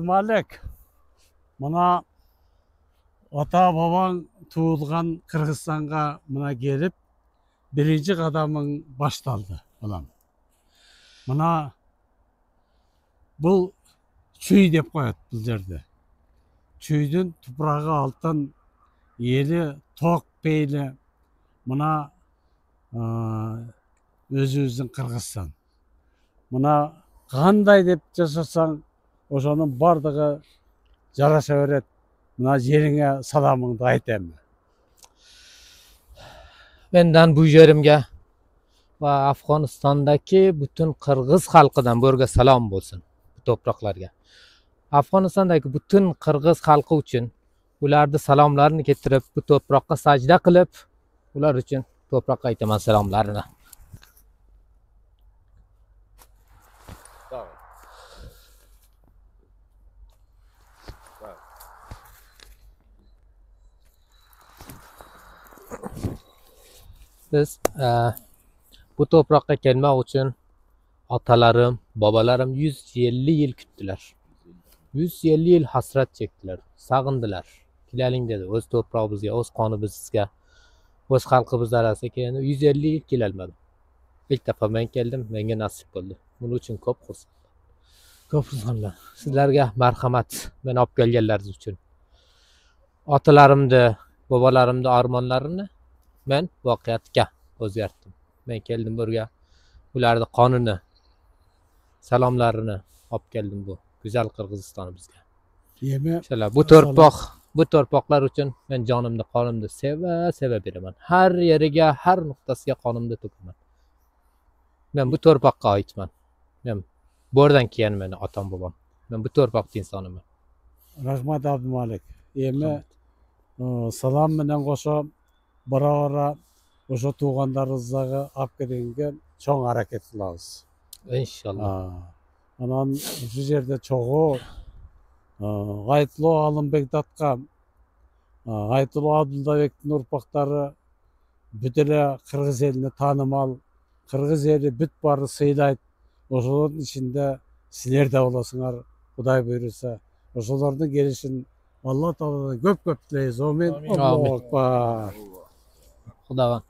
Малек, мына ата бабаң туылған Қырғызстанға мына келіп, бірінші қадамың башталды. Мына бұл чүй деп қояды бұл жерде. Чүйдің тупрағы алтын, елі тоқ пейлі, мына өзіміздің Қырғызстан. Мына қандай деп жасасаң, ошоның бардығы жараша берет. Мына жеріңе саламыңды айтам. Benden bu yerimge ve Afganistan'daki bütün Kırgız halkından börge salam olsun bu topraklarga. Afganistan'daki bütün Kırgız halkı için ularda salamlarını getirip bu toprakka sajda kılıp ular için toprakka aytaman salamlarını. Biz bu toprakka gelmek için atalarım, babalarım 150 yıl küttüler. 150 yıl hasret çektiler, sağındılar. Kileling dedi, öz toprağımızga, öz qonimizga, öz xalqimiz arasida kelganda 150 yıl kelolmadim. İlk defa ben geldim, menga nasip bo'ldi. Buning uchun ko'p xursandman. Ko'p xursandman. Sizlarga marhamat, men olib kelganlaringiz uchun. Otalarimni, bobolarimni armonlarini men voqeatga o'zgartdim. Men keldim burga ularning qonini, salomlarini olib keldim bu güzel Qirg'izistonimizga. İnşallah bu torpaqlar uchun men jonimni, qonimni seva beraman. Har yeriga, har nuqtasiga qonimni to'kaman. Men bu torpaqqa oidman. Men bu yerdan kelgan meni otam bobom. Men bu torpaqning insoniman. Rahmat Abdumalek. Salam bilan qo'shib bara o'sha tuğanlarınızdağı apkedinge çoğun hareket kılağız. İnşallah. Anan şu yerde çoğu Gaytlı Alınbek Datqa, Gaytlı Abdulbek'in urpaqları bütele Kırgız elini tanımal, Kırgız eli büt barı sıylaydı. Oşoların içinde sizler de olasınlar, Kuday buyurursa. Oşoların gelişin Allah Teala'dan köp tileyiz. Amin. Allahu Ekber. Xudovan.